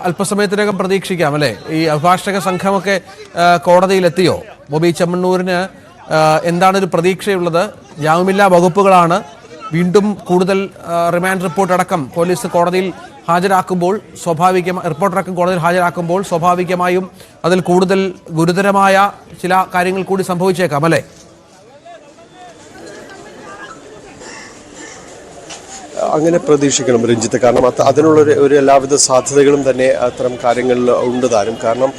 അല്പസമയത്തിനകം പ്രതീക്ഷിക്കാം അല്ലേ? ഈ അഭിഭാഷക സംഘമൊക്കെ കോടതിയിലെത്തിയോ? ബോബി ചെമ്മണ്ണൂരിന് എന്താണൊരു പ്രതീക്ഷയുള്ളത്? ജാമ്യമില്ലാ വകുപ്പുകളാണ്. വീണ്ടും കൂടുതൽ റിമാൻഡ് റിപ്പോർട്ട് അടക്കം പോലീസ് കോടതിയിൽ ഹാജരാക്കുമ്പോൾ റിപ്പോർട്ടടക്കം കോടതിയിൽ ഹാജരാക്കുമ്പോൾ സ്വാഭാവികമായും അതിൽ കൂടുതൽ ഗുരുതരമായ ചില കാര്യങ്ങൾ കൂടി സംഭവിച്ചേക്കാം അല്ലേ? അങ്ങനെ പ്രതീക്ഷിക്കണം രഞ്ജിത്ത്. കാരണം അതിനുള്ള ഒരു എല്ലാവിധ സാധ്യതകളും തന്നെ അത്തരം കാര്യങ്ങളിൽ ഉണ്ട് താനും. കാരണം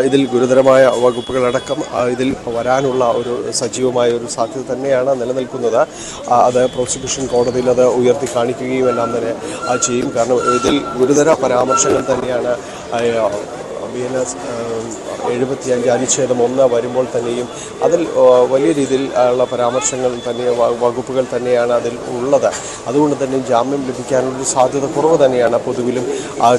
ഇതിൽ ഗുരുതരമായ വകുപ്പുകളടക്കം ഇതിൽ വരാനുള്ള ഒരു സജീവമായ ഒരു സാധ്യത തന്നെയാണ് നിലനിൽക്കുന്നത്. അത് പ്രോസിക്യൂഷൻ കോടതിയിൽ അത് ഉയർത്തി കാണിക്കുകയും എല്ലാം തന്നെ ചെയ്യും. കാരണം ഇതിൽ ഗുരുതര പരാമർശങ്ങൾ തന്നെയാണ് BNS 75 അനുച്ഛേദം 1 വരുമ്പോൾ തന്നെയും അതിൽ വലിയ രീതിയിൽ ഉള്ള പരാമർശങ്ങൾ തന്നെ വകുപ്പുകൾ തന്നെയാണ് അതിൽ ഉള്ളത്. അതുകൊണ്ട് തന്നെ ജാമ്യം ലഭിക്കാനുള്ളൊരു സാധ്യത കുറവ് തന്നെയാണ് പൊതുവിലും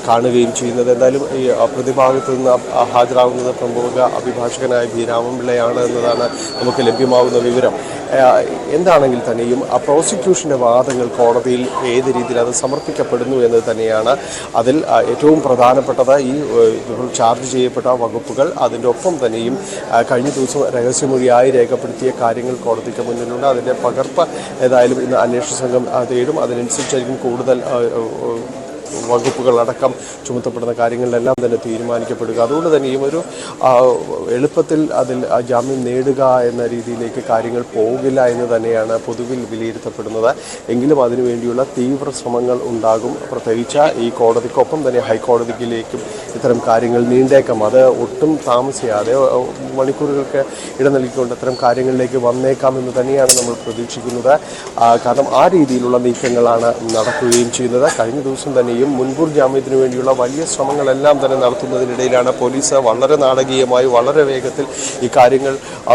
കാണുകയും ചെയ്യുന്നത്. എന്തായാലും ഈ പ്രതിഭാഗത്തു നിന്ന് ഹാജരാകുന്നത് പ്രമുഖ അഭിഭാഷകനായ ബി രാമൻപിള്ളയാണ് എന്നതാണ് നമുക്ക് ലഭ്യമാകുന്ന വിവരം. എന്താണെങ്കിൽ തന്നെയും ആ പ്രോസിക്യൂഷൻ്റെ വാദങ്ങൾ കോടതിയിൽ ഏത് രീതിയിൽ അത് സമർപ്പിക്കപ്പെടുന്നു എന്ന് തന്നെയാണ് അതിൽ ഏറ്റവും പ്രധാനപ്പെട്ടത്. ഈ ചാർജ് ചെയ്യപ്പെട്ട വകുപ്പുകൾ അതിൻ്റെ ഒപ്പം തന്നെയും കഴിഞ്ഞ ദിവസം രഹസ്യമൊഴിയായി രേഖപ്പെടുത്തിയ കാര്യങ്ങൾ കോടതിക്ക് മുന്നിലുണ്ട്. അതിൻ്റെ പകർപ്പ് ഏതായാലും ഇന്ന് അന്വേഷണ സംഘം തേടും. അതിനനുസരിച്ചായിരിക്കും കൂടുതൽ വകുപ്പുകളടക്കം ചുമത്തപ്പെടുന്ന കാര്യങ്ങളിലെല്ലാം തന്നെ തീരുമാനിക്കപ്പെടുക. അതുകൊണ്ട് തന്നെ ഈ ഒരു എളുപ്പത്തിൽ അതിൽ ജാമ്യം നേടുക എന്ന രീതിയിലേക്ക് കാര്യങ്ങൾ പോകില്ല എന്ന് തന്നെയാണ് പൊതുവിൽ വിലയിരുത്തപ്പെടുന്നത്. എങ്കിലും അതിനുവേണ്ടിയുള്ള തീവ്ര ശ്രമങ്ങൾ ഉണ്ടാകും. പ്രത്യേകിച്ച് ഈ കോടതിക്കൊപ്പം തന്നെ ഹൈക്കോടതിയിലേക്കും ഇത്തരം കാര്യങ്ങൾ നീണ്ടേക്കാം. അത് ഒട്ടും താമസിയാതെ മണിക്കൂറുകൾക്ക് ഇട നൽകിക്കൊണ്ട് അത്തരം കാര്യങ്ങളിലേക്ക് വന്നേക്കാമെന്ന് തന്നെയാണ് നമ്മൾ പ്രതീക്ഷിക്കുന്നത്. കാരണം ആ രീതിയിലുള്ള നീക്കങ്ങളാണ് നടക്കുകയും ചെയ്യുന്നത്. കഴിഞ്ഞ ദിവസം തന്നെ മുൻകൂർ ജാമ്യത്തിന് വേണ്ടിയുള്ള വലിയ ശ്രമങ്ങളെല്ലാം തന്നെ നടത്തുന്നതിനിടയിലാണ് പോലീസ് വളരെ നാടകീയമായി വളരെ വേഗത്തിൽ ഈ കാര്യങ്ങൾ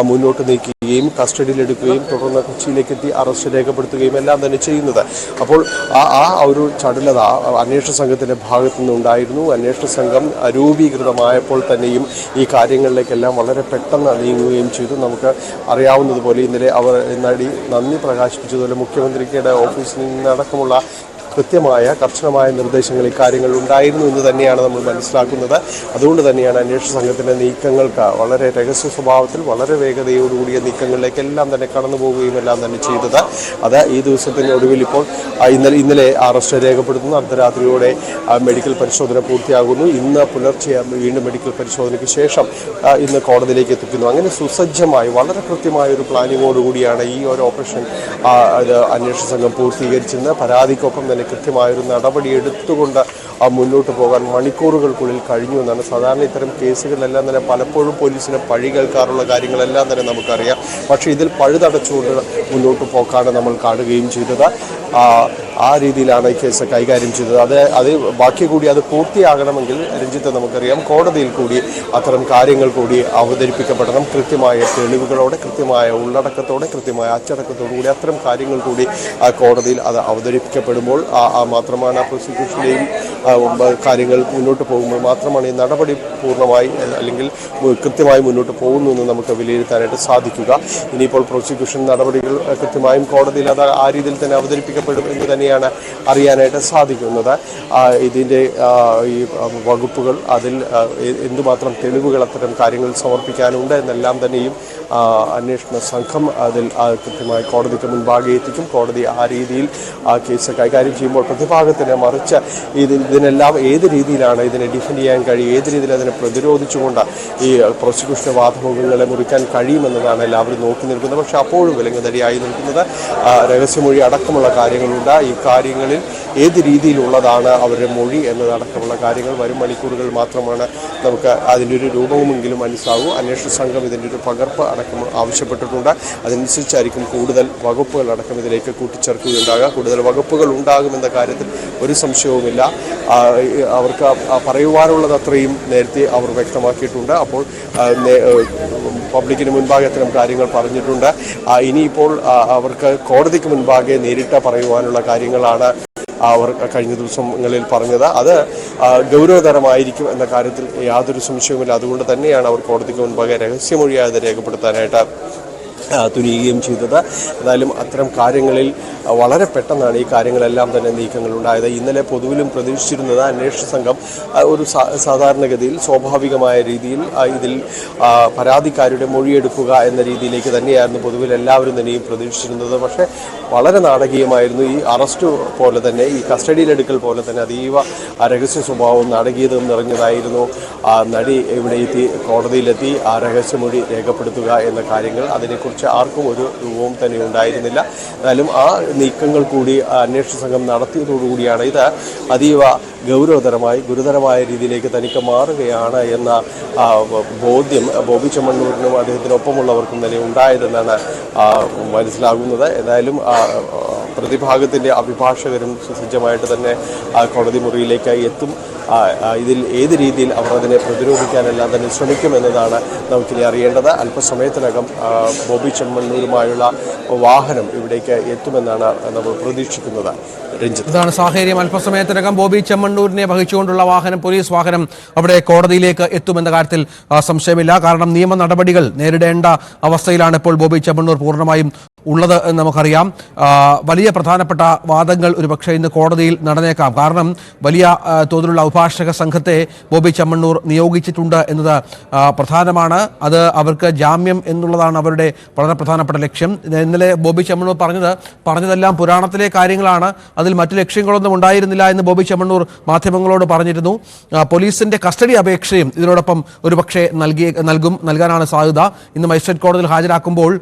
മുന്നോട്ട് നീക്കുകയും കസ്റ്റഡിയിലെടുക്കുകയും തുടർന്ന് കൊച്ചിയിലേക്ക് എത്തി അറസ്റ്റ് രേഖപ്പെടുത്തുകയും എല്ലാം തന്നെ ചെയ്യുന്നത്. അപ്പോൾ ആ ഒരു ചടുലത അന്വേഷണ സംഘത്തിൻ്റെ ഭാഗത്തു നിന്നുണ്ടായിരുന്നു. അന്വേഷണ സംഘം രൂപീകൃതമായപ്പോൾ തന്നെയും ഈ കാര്യങ്ങളിലേക്കെല്ലാം വളരെ പെട്ടെന്ന് നീങ്ങുകയും ചെയ്തു. നമുക്ക് അറിയാവുന്നതുപോലെ ഇന്നലെ അവർ നന്ദി പ്രകാശിപ്പിച്ചതുപോലെ മുഖ്യമന്ത്രിയുടെ ഓഫീസിൽ നിന്നടക്കമുള്ള കൃത്യമായ കർശനമായ നിർദ്ദേശങ്ങൾ ഇക്കാര്യങ്ങൾ ഉണ്ടായിരുന്നു എന്ന് തന്നെയാണ് നമ്മൾ മനസ്സിലാക്കുന്നത്. അതുകൊണ്ട് തന്നെയാണ് അന്വേഷണ സംഘത്തിൻ്റെ നീക്കങ്ങൾക്ക് വളരെ രഹസ്യ സ്വഭാവത്തിൽ വളരെ വേഗതയോടുകൂടിയ നീക്കങ്ങളിലേക്കെല്ലാം തന്നെ കടന്നു പോവുകയും എല്ലാം തന്നെ ചെയ്തത്. അത് ഈ ദിവസത്തിൻ്റെ ഒടുവിൽ ഇപ്പോൾ ഇന്നലെ അറസ്റ്റ് രേഖപ്പെടുത്തുന്നു. അർദ്ധരാത്രിയോടെ മെഡിക്കൽ പരിശോധന പൂർത്തിയാകുന്നു. ഇന്ന് പുലർച്ചെ വീണ്ടും മെഡിക്കൽ പരിശോധനയ്ക്ക് ശേഷം ഇന്ന് കോടതിയിലേക്ക് എത്തിക്കുന്നു. അങ്ങനെ സുസജ്ജമായി വളരെ കൃത്യമായ ഒരു പ്ലാനിങ്ങോടുകൂടിയാണ് ഈ ഒരു ഓപ്പറേഷൻ അന്വേഷണ സംഘം പൂർത്തീകരിച്ചെന്ന് പരാതിക്കൊപ്പം തന്നെ കൃത്യമായൊരു നടപടി എടുത്തുകൊണ്ട് മുന്നോട്ട് പോകാൻ മണിക്കൂറുകൾക്കുള്ളിൽ കഴിഞ്ഞു എന്നാണ്. സാധാരണ ഇത്തരം കേസുകളിലെല്ലാം തന്നെ പലപ്പോഴും പോലീസിനെ പഴി കേൾക്കാറുള്ള കാര്യങ്ങളെല്ലാം തന്നെ നമുക്കറിയാം. പക്ഷേ ഇതിൽ പഴുതടച്ചുകൊണ്ട് മുന്നോട്ട് പോക്കാണ് നമ്മൾ കാണുകയും ചെയ്തത്. ആ രീതിയിലാണ് ഈ കേസ് കൈകാര്യം ചെയ്തത്. അത് ബാക്കി കൂടി അത് പൂർത്തിയാകണമെങ്കിൽ രഞ്ജിത്ത് നമുക്കറിയാം കോടതിയിൽ കൂടി അത്തരം കാര്യങ്ങൾ കൂടി അവതരിപ്പിക്കപ്പെടണം. കൃത്യമായ തെളിവുകളോടെ കൃത്യമായ ഉള്ളടക്കത്തോടെ കൃത്യമായ അച്ചടക്കത്തോടു കൂടി അത്തരം കാര്യങ്ങൾ കൂടി കോടതിയിൽ അത് അവതരിപ്പിക്കപ്പെടുമ്പോൾ മാത്രമാണ് പ്രോസിക്യൂഷൻ്റെയും കാര്യങ്ങൾ മുന്നോട്ട് പോകുമ്പോൾ മാത്രമാണ് ഈ നടപടി പൂർണ്ണമായി അല്ലെങ്കിൽ കൃത്യമായി മുന്നോട്ട് പോകുന്നു എന്ന് നമുക്ക് വിലയിരുത്താനായിട്ട് സാധിക്കുക. ഇനിയിപ്പോൾ പ്രോസിക്യൂഷൻ നടപടികൾ കൃത്യമായും കോടതിയിൽ അത് ആ രീതിയിൽ തന്നെ അവതരിപ്പിക്കപ്പെടും എന്ന് തന്നെയാണ് അറിയാനായിട്ട് സാധിക്കുന്നത്. ഇതിൻ്റെ ഈ വകുപ്പുകൾ അതിൽ എന്തുമാത്രം തെളിവുകൾ അത്തരം കാര്യങ്ങൾ സമർപ്പിക്കാനുണ്ട് എന്നെല്ലാം തന്നെയും അന്വേഷണ സംഘം അതിൽ കൃത്യമായി കോടതിക്ക് മുൻപാകെ എത്തിക്കും. കോടതി ആ രീതിയിൽ ആ കേസ് കൈകാര്യം ചെയ്യുമ്പോൾ പ്രതിഭാഗത്തിന് മറിച്ച് ഇതിനെല്ലാം ഏത് രീതിയിലാണ് ഇതിനെ ഡിഫെൻഡ് ചെയ്യാൻ കഴിയും, ഏത് രീതിയിൽ അതിനെ പ്രതിരോധിച്ചുകൊണ്ട് ഈ പ്രോസിക്യൂഷൻ്റെ വാദമുഖങ്ങളെ മുറിക്കാൻ കഴിയുമെന്നതാണ് എല്ലാവരും നോക്കി നിൽക്കുന്നത്. പക്ഷേ അപ്പോഴും വിലങ്ങുതടിയായി നിൽക്കുന്നത് രഹസ്യമൊഴി അടക്കമുള്ള കാര്യങ്ങളുണ്ട്. ഈ കാര്യങ്ങളിൽ ഏത് രീതിയിലുള്ളതാണ് അവരുടെ മൊഴി എന്നതടക്കമുള്ള കാര്യങ്ങൾ വരും മണിക്കൂറുകൾ മാത്രമാണ് നമുക്ക് അതിൻ്റെ ഒരു രൂപവുമെങ്കിലും മനസ്സിലാകും. അന്വേഷണ സംഘം ഇതിൻ്റെ ഒരു പകർപ്പ് അടക്കം ആവശ്യപ്പെട്ടിട്ടുണ്ട്. അതനുസരിച്ചായിരിക്കും കൂടുതൽ വകുപ്പുകൾ അടക്കം ഇതിലേക്ക് കൂട്ടിച്ചേർക്കുകയുണ്ടാകുക. കൂടുതൽ വകുപ്പുകൾ ഉണ്ടാകുമെന്ന കാര്യത്തിൽ ഒരു സംശയവുമില്ല. അവർക്ക് പറയുവാനുള്ളത് അത്രയും നേരത്തെ അവർ വ്യക്തമാക്കിയിട്ടുണ്ട്. അപ്പോൾ പബ്ലിക്കിന് മുൻപാകെ അത്തരം കാര്യങ്ങൾ പറഞ്ഞിട്ടുണ്ട്. ഇനിയിപ്പോൾ അവർക്ക് കോടതിക്ക് മുൻപാകെ നേരിട്ട് പറയുവാനുള്ള കാര്യങ്ങളാണ് അവർ കഴിഞ്ഞ ദിവസങ്ങളിൽ പറഞ്ഞത്. അത് ഗൗരവതരമായിരിക്കും എന്ന കാര്യത്തിൽ യാതൊരു സംശയവുമില്ല. അതുകൊണ്ട് തന്നെയാണ് അവർ കോടതിക്ക് മുൻപാകെ രഹസ്യമൊഴിയാതെ രേഖപ്പെടുത്താനായിട്ട് തുനിയുകയും ചെയ്തത്. ഏതായാലും അത്തരം കാര്യങ്ങളിൽ വളരെ പെട്ടെന്നാണ് ഈ കാര്യങ്ങളെല്ലാം തന്നെ നീക്കങ്ങളുണ്ടായത്. ഇന്നലെ പൊതുവിലും പ്രതീക്ഷിച്ചിരുന്നത് അന്വേഷണ സംഘം ഒരു സാധാരണഗതിയിൽ സ്വാഭാവികമായ രീതിയിൽ ഇതിൽ പരാതിക്കാരുടെ മൊഴിയെടുക്കുക എന്ന രീതിയിലേക്ക് തന്നെയായിരുന്നു പൊതുവിൽ എല്ലാവരും തന്നെയും പ്രതീക്ഷിച്ചിരുന്നത്. പക്ഷേ വളരെ നാടകീയമായിരുന്നു ഈ അറസ്റ്റ് പോലെ തന്നെ, ഈ കസ്റ്റഡിയിലെടുക്കൽ പോലെ തന്നെ അതീവ രഹസ്യ സ്വഭാവവും നാടകീയതയും നിറഞ്ഞതായിരുന്നു. നടി ഇവിടെ എത്തി, കോടതിയിലെത്തി ആ രഹസ്യമൊഴി രേഖപ്പെടുത്തുക എന്ന കാര്യങ്ങൾ, അതിനെക്കുറിച്ച് ആർക്കും ഒരു രൂപവും തന്നെ ഉണ്ടായിരുന്നില്ല. എന്നാലും ആ നീക്കങ്ങൾ കൂടി അന്വേഷണ സംഘം നടത്തിയതോടുകൂടിയാണ് ഇത് അതീവ ഗുരുതരമായ രീതിയിലേക്ക് തനിക്ക് മാറുകയാണ് എന്ന ബോധ്യം ബോബി ചെമ്മണ്ണൂരിനും അദ്ദേഹത്തിനൊപ്പമുള്ളവർക്കും തന്നെ ഉണ്ടായതെന്നാണ് മനസ്സിലാകുന്നത്. ഏതായാലും പ്രതിഭാഗത്തിൻ്റെ അഭിഭാഷകരും സുസജ്ജമായിട്ട് തന്നെ കോടതി മുറിയിലേക്ക് എത്തും. ഇതിൽ ഏത് രീതിയിൽ അവർ അതിനെ പ്രതിരോധിക്കാനെല്ലാം തന്നെ ശ്രമിക്കുമെന്നതാണ് നമുക്കിനി അറിയേണ്ടത്. അല്പസമയത്തിനകം ബോബി ചെമ്മണ്ണൂരുമായുള്ള വാഹനം ഇവിടേക്ക് എത്തുമെന്നാണ് നമ്മൾ പ്രതീക്ഷിക്കുന്നത്. രഞ്ജിത്ത്, ഇതാണ് സാഹചര്യം. അല്പസമയത്തിനകം ബോബി ചെമ്മണ്ണൂരിനെ വഹിച്ചുകൊണ്ടുള്ള വാഹനം, പോലീസ് വാഹനം അവിടെ കോടതിയിലേക്ക് എത്തുമെന്ന കാര്യത്തിൽ സംശയമില്ല. കാരണം നിയമ നടപടികൾ നേരിടേണ്ട അവസ്ഥയിലാണ് ഇപ്പോൾ ബോബി ചെമ്മണ്ണൂർ പൂർണ്ണമായും ഉള്ളത് എന്ന് നമുക്കറിയാം. വലിയ പ്രധാനപ്പെട്ട വാദങ്ങൾ ഒരുപക്ഷെ ഇന്ന് കോടതിയിൽ നടന്നേക്കാം. കാരണം വലിയ തോതിലുള്ള അഭിഭാഷക സംഘത്തെ ബോബി ചെമ്മണ്ണൂർ നിയോഗിച്ചിട്ടുണ്ട് എന്നത് പ്രധാനമാണ്. അത് അവർക്ക് ജാമ്യം എന്നുള്ളതാണ് അവരുടെ വളരെ പ്രധാനപ്പെട്ട ലക്ഷ്യം. ഇന്നലെ ബോബി ചെമ്മണ്ണൂർ പറഞ്ഞതെല്ലാം പുരാണത്തിലെ കാര്യങ്ങളാണ്, അതിൽ മറ്റു ലക്ഷ്യങ്ങളൊന്നും ഉണ്ടായിരുന്നില്ല എന്ന് ബോബി ചെമ്മണ്ണൂർ മാധ്യമങ്ങളോട് പറഞ്ഞിരുന്നു. പോലീസിന്റെ കസ്റ്റഡി അപേക്ഷയും ഇതിനോടൊപ്പം ഒരുപക്ഷെ നൽകാനാണ് സാധ്യത. ഇന്ന് മജിസ്ട്രേറ്റ് കോടതിയിൽ ഹാജരാക്കുമ്പോൾ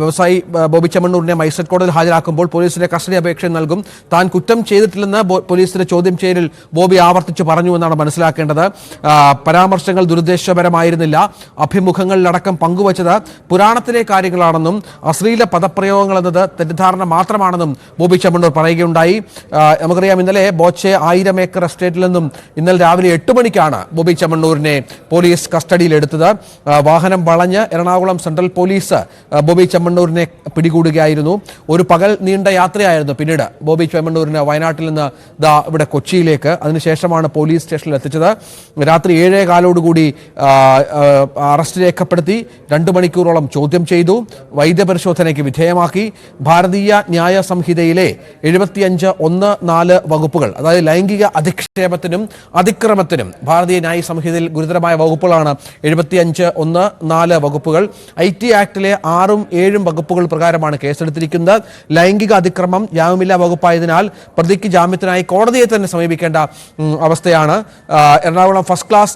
വ്യവസായി ബോബി ചെമ്മണ്ണൂരിനെ മജിസ്ട്രേറ്റ് കോടതിയിൽ ഹാജരാക്കുമ്പോൾ പോലീസിന്റെ കസ്റ്റഡി അപേക്ഷ നൽകും. താൻ കുറ്റം ചെയ്തിട്ടില്ലെന്ന് പോലീസിന്റെ ചോദ്യം ചെയ്യലിൽ ബോബി ആവർത്തിച്ച് പറഞ്ഞു എന്നാണ് മനസ്സിലാക്കേണ്ടത്. പരാമർശങ്ങൾ ദുരുദ്ദേശപരമായിരുന്നില്ല, അഭിമുഖങ്ങളിലടക്കം പങ്കുവച്ചത് പുരാണത്തിലെ കാര്യങ്ങളാണെന്നും അശ്ലീല പദപ്രയോഗങ്ങൾ എന്നത് തെറ്റിദ്ധാരണ മാത്രമാണെന്നും ബോബി ചെമ്മണ്ണൂർ പറയുകയുണ്ടായി. നമുക്കറിയാം, ഇന്നലെ ബോച്ചെ 1000 ഏക്കർ എസ്റ്റേറ്റിൽ നിന്നും ഇന്നലെ രാവിലെ 8 മണിക്കാണ് ബോബി ചെമ്മണ്ണൂരിനെ പോലീസ് കസ്റ്റഡിയിലെടുത്തത്. വാഹനം വളഞ്ഞ് എറണാകുളം സെൻട്രൽ പോലീസ് ബോബി ചെമ്മണ്ണൂരിനെ പിടികൂടുകയായിരുന്നു. ഒരു പകൽ നീണ്ട യാത്രയായിരുന്നു പിന്നീട് ബോബി ചെമ്മണ്ണൂരിന് വയനാട്ടിൽ നിന്ന് ഇവിടെ കൊച്ചിയിലേക്ക്. അതിനുശേഷമാണ് പോലീസ് സ്റ്റേഷനിൽ എത്തിച്ചത്. രാത്രി 7:15 അറസ്റ്റ് രേഖപ്പെടുത്തി 2 മണിക്കൂറോളം ചോദ്യം ചെയ്തു, വൈദ്യപരിശോധനയ്ക്ക് വിധേയമാക്കി. ഭാരതീയ ന്യായ സംഹിതയിലെ 75(1)(4) വകുപ്പുകൾ, അതായത് ലൈംഗിക അധിക്ഷേപത്തിനും അതിക്രമത്തിനും ഭാരതീയ ന്യായ സംഹിതയിൽ ഗുരുതരമായ വകുപ്പുകളാണ് 75(1)(4) വകുപ്പുകൾ. IT ആക്ടിലെ 6ഉം 7ഉം വകുപ്പുകൾ പ്രകാരമാണ് കേസെടുത്തിരിക്കുന്നത്. ലൈംഗിക അതിക്രമം ജാമ്യമില്ലാ വകുപ്പായതിനാൽ പ്രതിക്ക് ജാമ്യത്തിനായി കോടതിയെ തന്നെ സമീപിക്കേണ്ട അവസ്ഥയാണ്. എറണാകുളം ഫസ്റ്റ് ക്ലാസ്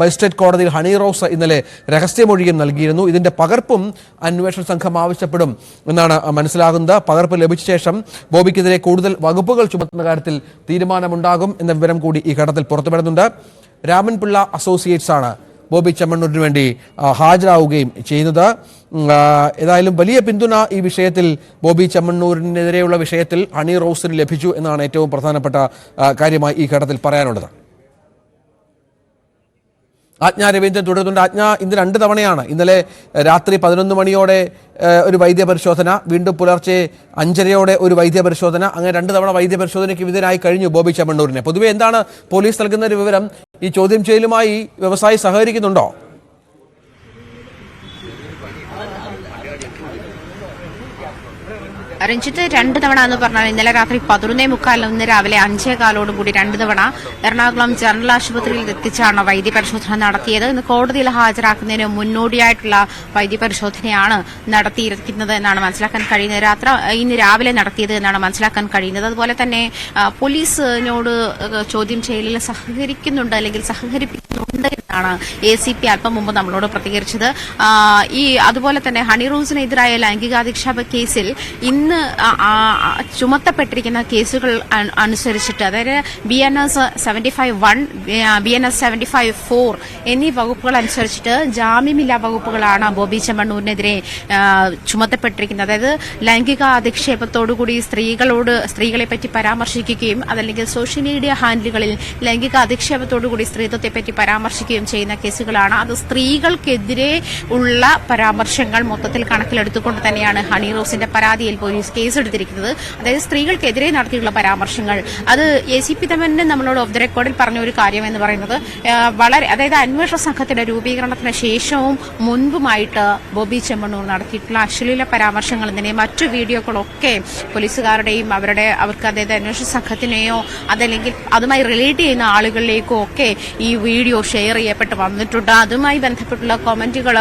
മജിസ്ട്രേറ്റ് കോടതിയിൽ ഹണി റോസ് ഇന്നലെ രഹസ്യമൊഴിയും നൽകിയിരുന്നു. ഇതിന്റെ പകർപ്പും അന്വേഷണ സംഘം ആവശ്യപ്പെടും എന്നാണ് മനസ്സിലാകുന്നത്. പകർപ്പ് ലഭിച്ച ശേഷം ബോബിക്കെതിരെ കൂടുതൽ വകുപ്പുകൾ ചുമത്തുന്ന കാര്യത്തിൽ തീരുമാനമുണ്ടാകും എന്ന വിവരം കൂടി ഈ ഘട്ടത്തിൽ പുറത്തുവരുന്നുണ്ട്. രാമൻപിള്ള അസോസിയേറ്റ്സ് ആണ് ബോബി ചെമ്മണ്ണൂരിന് വേണ്ടി ഹാജരാവുകയും ചെയ്യുന്നത്. ഏതായാലും വലിയ പിന്തുണ ഈ വിഷയത്തിൽ ബോബി ചെമ്മണ്ണൂരിനെതിരെയുള്ള വിഷയത്തിൽ ഹണി റോസിന് ലഭിച്ചു എന്നാണ് ഏറ്റവും പ്രധാനപ്പെട്ട കാര്യമായി ഈ ഘട്ടത്തിൽ പറയാനുള്ളത്. ആജ്ഞ രവീന്ദ്രൻ തുടരുന്നുണ്ട്. ആജ്ഞ, ഇന്ന് 2 തവണയാണ്, ഇന്നലെ രാത്രി 11 മണിയോടെ ഒരു വൈദ്യപരിശോധന, വീണ്ടും പുലർച്ചെ 5:30 ഒരു വൈദ്യപരിശോധന, അങ്ങനെ 2 തവണ വൈദ്യപരിശോധനയ്ക്ക് വിധേയനായി കഴിഞ്ഞു ബോബി ചെമ്മണ്ണൂരിനെ. പൊതുവെ എന്താണ് പോലീസ് നൽകുന്ന ഒരു വിവരം? ഈ ചോദ്യം ചെയ്യലുമായി വ്യവസായി സഹകരിക്കുന്നുണ്ടോ? രഞ്ജിത്ത്, 2 തവണ എന്ന് പറഞ്ഞാൽ ഇന്നലെ രാത്രി 11:45 ഇന്ന് രാവിലെ 5:15 കൂടി 2 തവണ എറണാകുളം ജനറൽ ആശുപത്രിയിൽ എത്തിച്ചാണ് വൈദ്യപരിശോധന നടത്തിയത്. ഇന്ന് കോടതിയിൽ ഹാജരാക്കുന്നതിന് മുന്നോടിയായിട്ടുള്ള വൈദ്യപരിശോധനയാണ് നടത്തിയിരിക്കുന്നത് എന്നാണ് മനസ്സിലാക്കാൻ കഴിയുന്നത്. ഇന്ന് രാവിലെ നടത്തിയത് എന്നാണ് മനസ്സിലാക്കാൻ കഴിയുന്നത്. അതുപോലെ തന്നെ പോലീസിനോട് ചോദ്യം ചെയ്യലിൽ സഹകരിക്കുന്നുണ്ട് അല്ലെങ്കിൽ സഹകരിപ്പിക്കുന്നുണ്ട് എന്നാണ് ACP അല്പം മുമ്പ് നമ്മളോട് പ്രതികരിച്ചത്. അതുപോലെ തന്നെ ഹണി റോസിനെതിരായ ലൈംഗികാധിക്ഷേപ കേസിൽ ഇന്ന് ചുമത്തപ്പെട്ടിരിക്കുന്ന കേസുകൾ അനുസരിച്ചിട്ട്, അതായത് BNS 75(1), BNS 75(4) എന്നീ വകുപ്പുകൾ അനുസരിച്ചിട്ട് ജാമ്യമില്ലാ വകുപ്പുകളാണ് ബോബി ചെമ്മണ്ണൂരിനെതിരെ ചുമത്തപ്പെട്ടിരിക്കുന്നത്. അതായത് ലൈംഗിക അധിക്ഷേപത്തോടുകൂടി സ്ത്രീകളെ പറ്റി പരാമർശിക്കുകയും അതല്ലെങ്കിൽ സോഷ്യൽ മീഡിയ ഹാൻഡിലുകളിൽ ലൈംഗിക അധിക്ഷേപത്തോടുകൂടി സ്ത്രീത്വത്തെ പറ്റി പരാമർശിക്കുകയും ചെയ്യുന്ന കേസുകളാണ്. അത് സ്ത്രീകൾക്കെതിരെ ഉള്ള പരാമർശങ്ങൾ മൊത്തത്തിൽ കണക്കിലെടുത്തുകൊണ്ട് തന്നെയാണ് ഹണി റോസിന്റെ പരാതിയിൽ പോലീസ് കേസെടുത്തിരിക്കുന്നത്. അതായത് സ്ത്രീകൾക്കെതിരെ നടത്തിയിട്ടുള്ള പരാമർശങ്ങൾ അത് ACP തന്നെ നമ്മളോട് ഓഫ് ദ റെക്കോർഡിൽ പറഞ്ഞ ഒരു കാര്യം എന്ന് പറയുന്നത് വളരെ അതായത് അന്വേഷണ സംഘത്തിന്റെ രൂപീകരണത്തിന് ശേഷവും മുൻപുമായിട്ട് ബോബി ചെമ്മണ്ണൂർ നടത്തിയിട്ടുള്ള അശ്ലീല പരാമർശങ്ങൾ തന്നെ മറ്റു വീഡിയോകളൊക്കെ പോലീസുകാരുടെയും അവർക്ക് അതായത് അന്വേഷണ സംഘത്തിനെയോ അതല്ലെങ്കിൽ അതുമായി റിലേറ്റ് ചെയ്യുന്ന ആളുകളിലേക്കോ ഒക്കെ ഈ വീഡിയോ ഷെയർ ചെയ്യപ്പെട്ട് വന്നിട്ടുണ്ട്. അതുമായി ബന്ധപ്പെട്ടുള്ള കമന്റുകൾ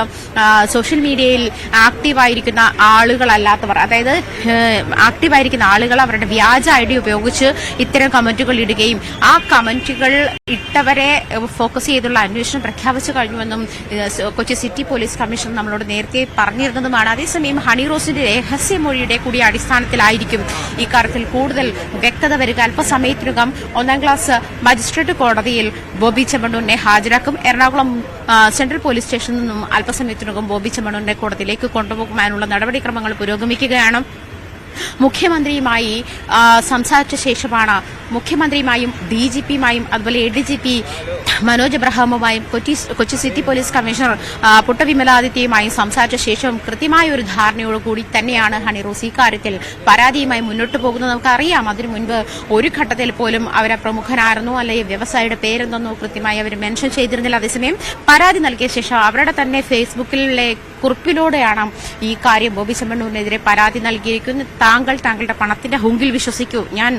സോഷ്യൽ മീഡിയയിൽ ആക്റ്റീവായിരിക്കുന്ന ആളുകളല്ലാത്തവർ അതായത് ആക്റ്റീവായിരിക്കുന്ന ആളുകൾ അവരുടെ വ്യാജ ID ഉപയോഗിച്ച് ഇത്തരം കമന്റുകൾ ഇടുകയും ആ കമന്റുകൾ ഇട്ടവരെ ഫോക്കസ് ചെയ്തുള്ള അന്വേഷണം പ്രഖ്യാപിച്ചു കഴിഞ്ഞുവെന്നും കൊച്ചി സിറ്റി പോലീസ് കമ്മീഷണർ നമ്മളോട് നേരത്തെ പറഞ്ഞിരുന്നതുമാണ്. അതേസമയം ഹണി റോസിന്റെ രഹസ്യമൊഴിയുടെ കൂടി അടിസ്ഥാനത്തിലായിരിക്കും ഇക്കാര്യത്തിൽ കൂടുതൽ വ്യക്തത വരിക. അല്പസമയത്തിനകം 1ാം ക്ലാസ് മജിസ്ട്രേറ്റ് കോടതിയിൽ ബോബി ചെമ്മണ്ണൂരിനെ ഹാജരാക്കും. എറണാകുളം സെൻട്രൽ പോലീസ് സ്റ്റേഷനിൽ നിന്നും അല്പസമയത്തിനകം ബോബി ചെമ്മണ്ണൂരിനെ കോടതിയിലേക്ക് കൊണ്ടുപോകുവാനുള്ള നടപടിക്രമങ്ങൾ പുരോഗമിക്കുകയാണ്. മുഖ്യമന്ത്രിയുമായി സംസാരിച്ച ശേഷമാണ് മുഖ്യമന്ത്രിയുമായും DGPയുമായും അതുപോലെ ADGP മനോജ് എബ്രഹാമുമായും കൊച്ചി സിറ്റി പോലീസ് കമ്മീഷണർ പുട്ടവിമലാദിത്യയുമായും സംസാരിച്ച ശേഷം കൃത്യമായ ഒരു ധാരണയോടുകൂടി തന്നെയാണ് ഹണി റോസ് ഇക്കാര്യത്തിൽ പരാതിയുമായി മുന്നോട്ട് പോകുന്നത്. നമുക്കറിയാം അതിനു മുൻപ് ഒരു ഘട്ടത്തിൽ പോലും അവരെ പ്രമുഖനായിരുന്നോ അല്ലെങ്കിൽ വ്യവസായിയുടെ പേരെന്തെന്നോ കൃത്യമായി അവർ മെൻഷൻ ചെയ്തിരുന്നില്ല. അതേസമയം പരാതി നൽകിയ ശേഷം അവരുടെ തന്നെ ഫേസ്ബുക്കിലെ കുറിപ്പിലൂടെയാണ് ഈ കാര്യം ബോബി ചെമ്മണ്ണൂരിനെതിരെ പരാതി നൽകിയിരിക്കുന്നത്. താങ്കളുടെ പണത്തിന്റെ ഹുങ്കിൽ വിശ്വസിക്കൂ, ഞാൻ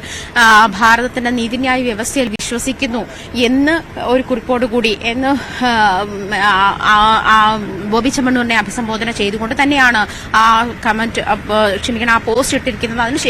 ഭാരതത്തിന്റെ നീതിന്യായ വ്യവസ്ഥയിൽ വിശ്വസിക്കുന്നു എന്ന് ഒരു കുറിപ്പോടുകൂടി എന്ന് ബോബി ചെമ്മണ്ണൂരിനെ അഭിസംബോധന ചെയ്തുകൊണ്ട് തന്നെയാണ് ആ പോസ്റ്റ് ഇട്ടിരിക്കുന്നത്. അതിനുശേഷം